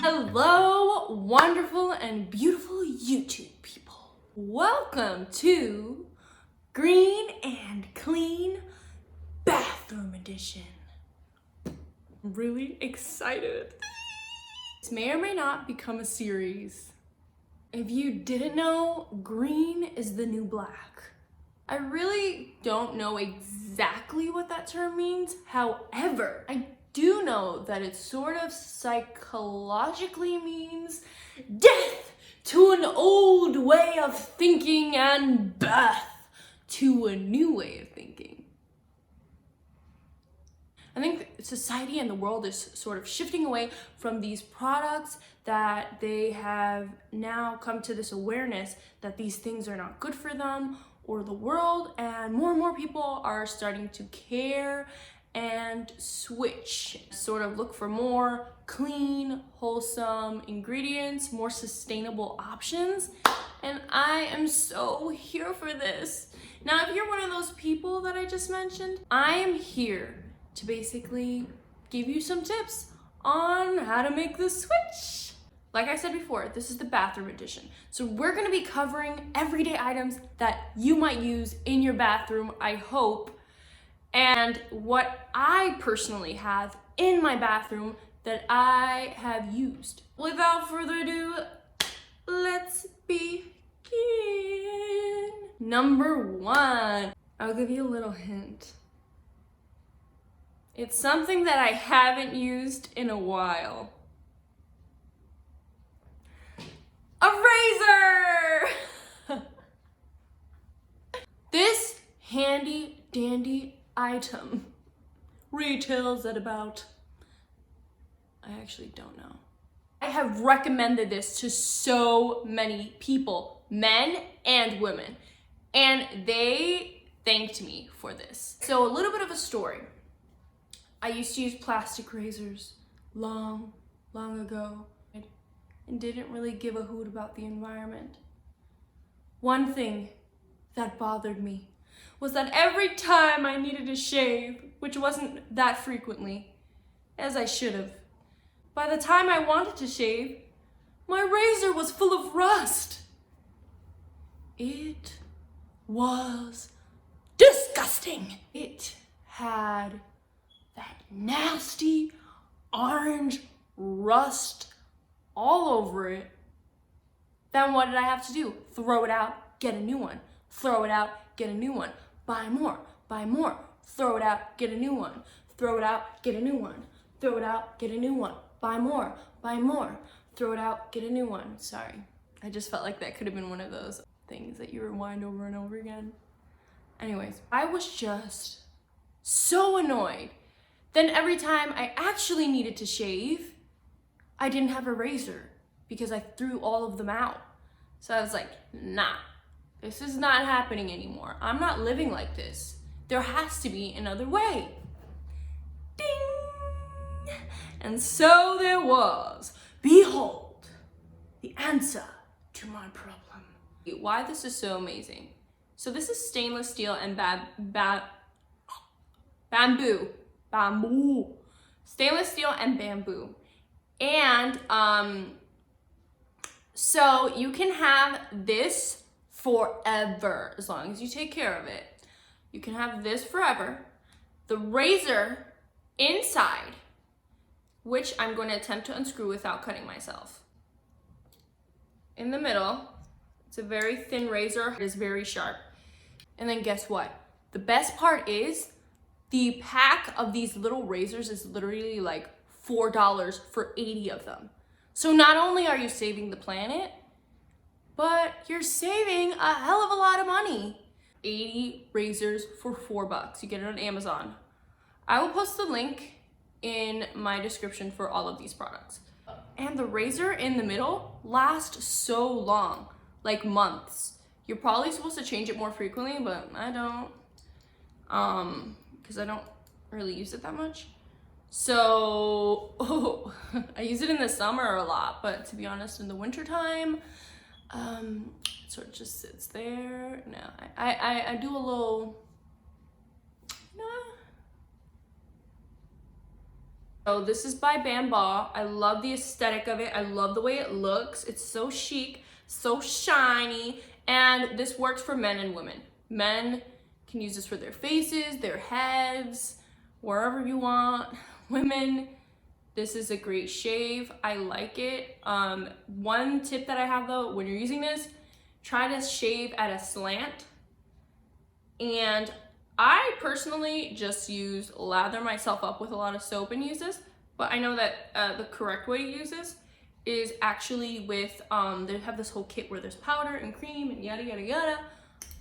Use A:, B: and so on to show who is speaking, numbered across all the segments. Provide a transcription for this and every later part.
A: Hello, wonderful and beautiful YouTube people. Welcome to Green and Clean Bathroom Edition. I'm really excited. This may or may not become a series. If you didn't know, green is the new black. I really don't know exactly what that term means. However, I do know that it sort of psychologically means death to an old way of thinking and birth to a new way of thinking. I think society and the world is sort of shifting away from these products that they have now come to this awareness that these things are not good for them or the world, and more people are starting to care and switch, sort of look for more clean, wholesome ingredients, more sustainable options, and I am so here for this. Now, if you're one of those people that I just mentioned, I am here to basically give you some tips on how to make the switch. Like I said before, this is the bathroom edition. So we're gonna be covering everyday items that you might use in your bathroom, I hope, and what I personally have in my bathroom that I have used. Without further ado, let's begin. Number one, I'll give you a little hint. It's something that I haven't used in a while. A razor! This handy dandy item retails at about, I actually don't know. I have recommended this to so many people, men and women, and they thanked me for this. So a little bit of a story. I used to use plastic razors long ago and didn't really give a hoot about the environment. One thing that bothered me was that every time I needed to shave, which wasn't that frequently, as I should have, by the time I wanted to shave, my razor was full of rust. It was disgusting. It had that nasty orange rust all over it. Then what did I have to do? Throw it out, get a new one. Throw it out, get a new one. Buy more, throw it out, get a new one. Throw it out, get a new one. Throw it out, get a new one. Buy more, throw it out, get a new one. Sorry, I just felt like that could have been one of those things that you rewind over and over again. Anyways, I was just so annoyed. Then every time I actually needed to shave, I didn't have a razor because I threw all of them out. So I was like, nah, this is not happening anymore. I'm not living like this. There has to be another way. Ding! And so there was. Behold, the answer to my problem. Why this is so amazing. So this is stainless steel and bamboo. Stainless steel and bamboo. And so you can have this forever as long as you take care of it. You can have this forever. The razor inside, which I'm going to attempt to unscrew without cutting myself. In the middle, it's a very thin razor. It is very sharp. And then guess what? The best part is the pack of these little razors is literally like $4 for 80 of them. So not only are you saving the planet, but you're saving a hell of a lot of money. 80 razors for $4. You get it on Amazon. I will post the link in my description for all of these products. And the razor in the middle lasts so long, like months. You're probably supposed to change it more frequently, but I don't. Because I don't really use it that much. So, I use it in the summer a lot, but to be honest, in the wintertime, it sort of just sits there. No, I do a little, So this is by Bambaw. I love the aesthetic of it. I love the way it looks. It's so chic, so shiny, and this works for men and women. Men can use this for their faces, their heads, wherever you want. Women, this is a great shave. I like it. One tip that I have though, when you're using this, try to shave at a slant. And I personally just lather myself up with a lot of soap and use this, but I know that the correct way to use this is actually with, they have this whole kit where there's powder and cream and yada, yada, yada.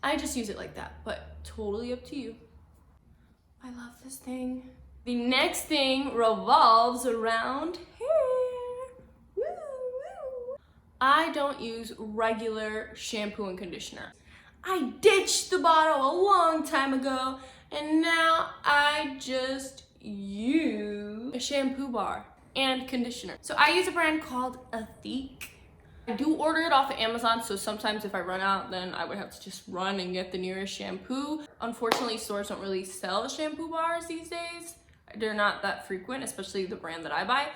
A: I just use it like that, but totally up to you. I love this thing. The next thing revolves around hair. Woo, woo. I don't use regular shampoo and conditioner. I ditched the bottle a long time ago, and now I just use a shampoo bar and conditioner. So I use a brand called Ethique. I do order it off of Amazon, so sometimes if I run out, then I would have to just run and get the nearest shampoo. Unfortunately, stores don't really sell shampoo bars these days. They're not that frequent, especially the brand that I buy.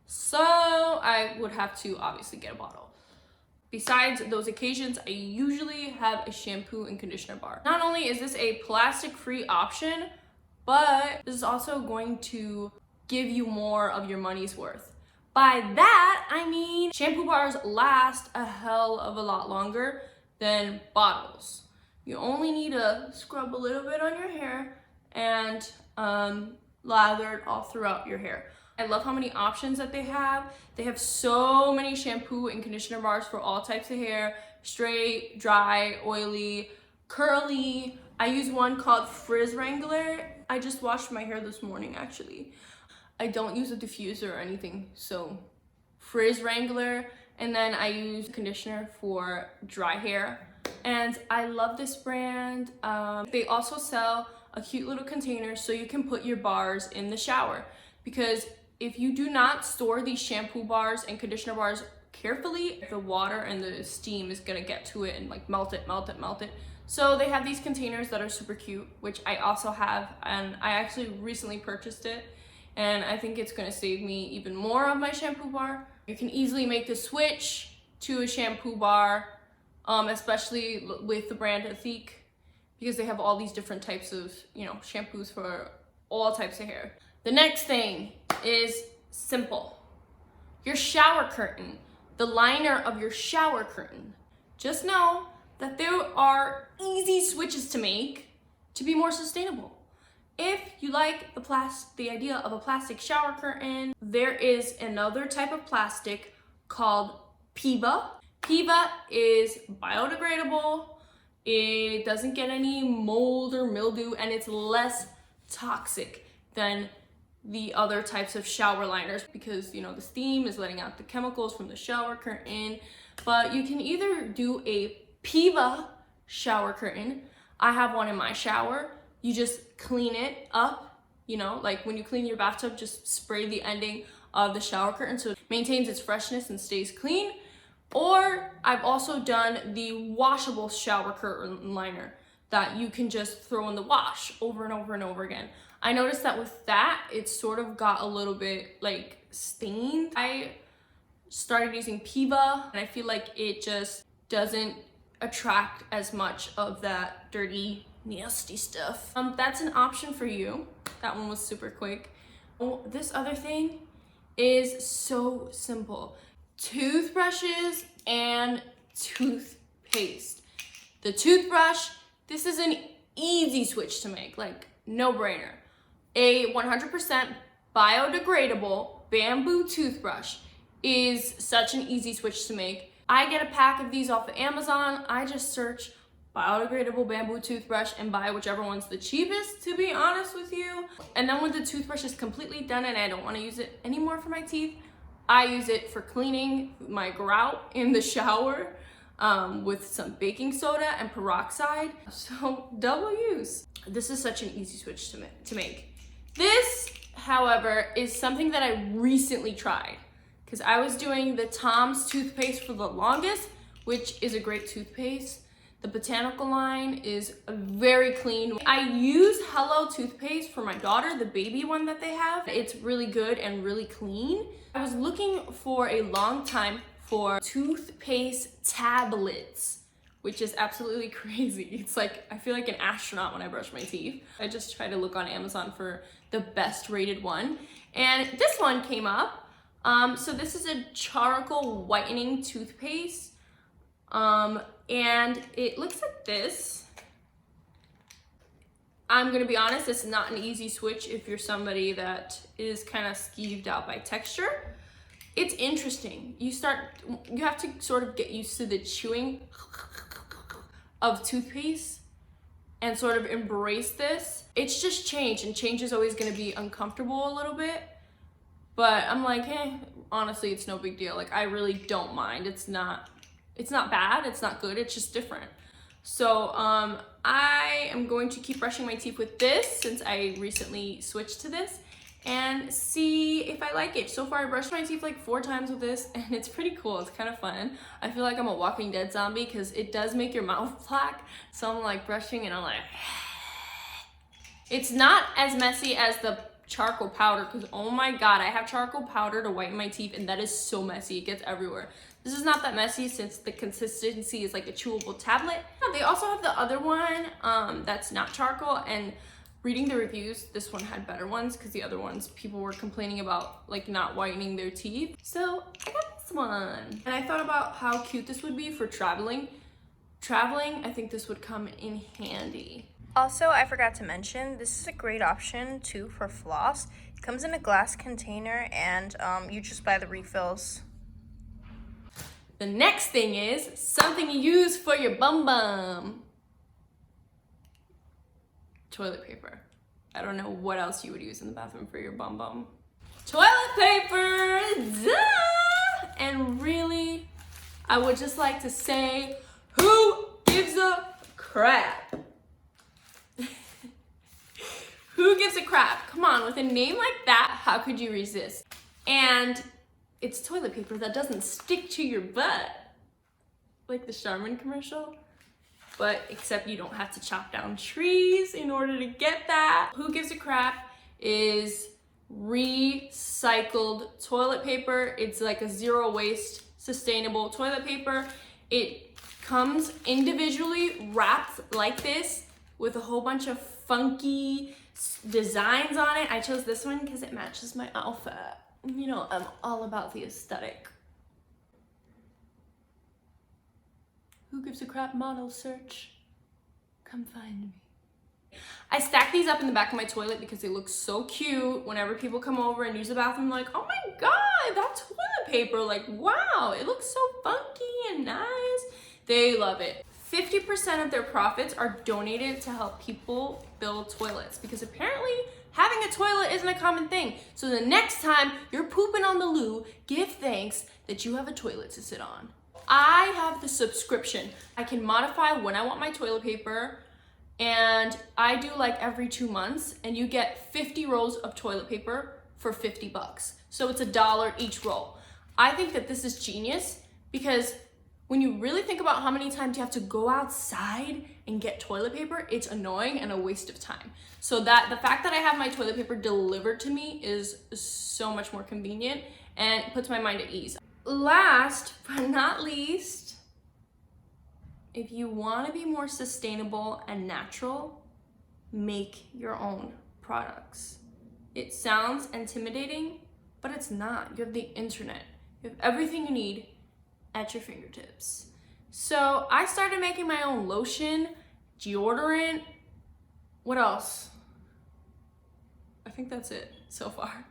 A: So I would have to obviously get a bottle. Besides those occasions, I usually have a shampoo and conditioner bar. Not only is this a plastic-free option, but this is also going to give you more of your money's worth. By that, I mean shampoo bars last a hell of a lot longer than bottles. You only need to scrub a little bit on your hair and lather it all throughout your hair. I love how many options that they have. They have so many shampoo and conditioner bars for all types of hair, straight, dry, oily, curly. I use one called Frizz Wrangler. I just washed my hair this morning, actually. I don't use a diffuser or anything, so Frizz Wrangler. And then I use conditioner for dry hair. And I love this brand. They also sell a cute little container so you can put your bars in the shower, because if you do not store these shampoo bars and conditioner bars carefully, the water and the steam is gonna get to it and like melt it. So they have these containers that are super cute, which I also have, and I actually recently purchased it, and I think it's gonna save me even more of my shampoo bar. You can easily make the switch to a shampoo bar, especially with the brand Ethique, because they have all these different types of, shampoos for all types of hair. The next thing is simple. Your shower curtain, the liner of your shower curtain. Just know that there are easy switches to make to be more sustainable. If you like the idea of a plastic shower curtain, there is another type of plastic called PEVA. PEVA is biodegradable. It doesn't get any mold or mildew, and it's less toxic than the other types of shower liners, because the steam is letting out the chemicals from the shower curtain. But you can either do a PEVA shower curtain. I have one in my shower. You just clean it up, like when you clean your bathtub, just spray the ending of the shower curtain so it maintains its freshness and stays clean. Or I've also done the washable shower curtain liner that you can just throw in the wash over and over and over again. I noticed that with that, it sort of got a little bit like stained. I started using PEVA, and I feel like it just doesn't attract as much of that dirty, nasty stuff. That's an option for you. That one was super quick. Oh, this other thing is so simple. Toothbrushes and toothpaste. The toothbrush, this is an easy switch to make, like no brainer. A 100% biodegradable bamboo toothbrush is such an easy switch to make. I get a pack of these off of Amazon. I just search biodegradable bamboo toothbrush and buy whichever one's the cheapest, to be honest with you. And then when the toothbrush is completely done and I don't want to use it anymore for my teeth, I use it for cleaning my grout in the shower with some baking soda and peroxide. So double use. This is such an easy switch to make. This, however, is something that I recently tried, because I was doing the Tom's toothpaste for the longest, which is a great toothpaste. The botanical line is very clean. I use Hello toothpaste for my daughter, the baby one that they have. It's really good and really clean. I was looking for a long time for toothpaste tablets, which is absolutely crazy. It's like, I feel like an astronaut when I brush my teeth. I just try to look on Amazon for the best rated one. And this one came up. So this is a charcoal whitening toothpaste. And it looks like this. I'm gonna be honest, it's not an easy switch if you're somebody that is kind of skeeved out by texture. It's interesting. You have to sort of get used to the chewing of toothpaste and sort of embrace this. It's just change, and change is always gonna be uncomfortable a little bit. But I'm like, hey, honestly, it's no big deal. Like, I really don't mind. It's not bad, it's not good, it's just different. So I am going to keep brushing my teeth with this since I recently switched to this and see if I like it. So far I brushed my teeth like 4 times with this and it's pretty cool, it's kind of fun. I feel like I'm a Walking Dead zombie because it does make your mouth black. So I'm like brushing and I'm like, it's not as messy as the charcoal powder because oh my god, I have charcoal powder to whiten my teeth and that is so messy, it gets everywhere. This is not that messy since the consistency is like a chewable tablet. They also have the other one that's not charcoal, and reading the reviews, this one had better ones because the other ones people were complaining about like not whitening their teeth. So I got this one. And I thought about how cute this would be for traveling. I think this would come in handy.
B: Also, I forgot to mention, this is a great option too for floss. It comes in a glass container and you just buy the refills.
A: The next thing is something you use for your bum. Toilet paper. I don't know what else you would use in the bathroom for your bum. Toilet paper! Duh! And really, I would just like to say, who gives a crap? Who gives a crap? Come on, with a name like that, how could you resist? And it's toilet paper that doesn't stick to your butt. Like the Charmin commercial. But except you don't have to chop down trees in order to get that. Who gives a crap is recycled toilet paper. It's like a zero waste, sustainable toilet paper. It comes individually wrapped like this with a whole bunch of funky designs on it. I chose this one because it matches my outfit. You know, I'm all about the aesthetic. Who gives a crap model search? Come find me. I stack these up in the back of my toilet because they look so cute. Whenever people come over and use the bathroom, like, oh my god, that toilet paper, like, wow, it looks so funky and nice. They love it. 50% of their profits are donated to help people build toilets because apparently having a toilet isn't a common thing. So the next time you're pooping on the loo, give thanks that you have a toilet to sit on. I have the subscription. I can modify when I want my toilet paper, and I do like every 2 months, and you get 50 rolls of toilet paper for $50. So it's $1 each roll. I think that this is genius because when you really think about how many times you have to go outside and get toilet paper, it's annoying and a waste of time. So that the fact that I have my toilet paper delivered to me is so much more convenient and puts my mind at ease. Last but not least, if you want to be more sustainable and natural, make your own products. It sounds intimidating, but it's not. You have the internet. You have everything you need at your fingertips. So I started making my own lotion, deodorant. What else? I think that's it so far.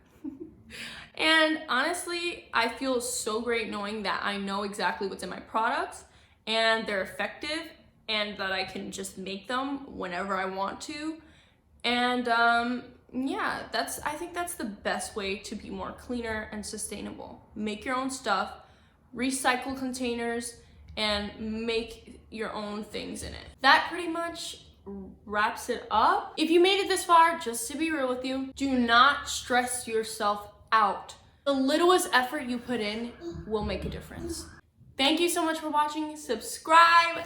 A: And honestly, I feel so great knowing that I know exactly what's in my products and they're effective and that I can just make them whenever I want to. And yeah, I think that's the best way to be more cleaner and sustainable. Make your own stuff, recycle containers, and make your own things in it. That pretty much wraps it up. If you made it this far, just to be real with you, do not stress yourself out. The littlest effort you put in will make a difference. Thank you so much for watching. Subscribe.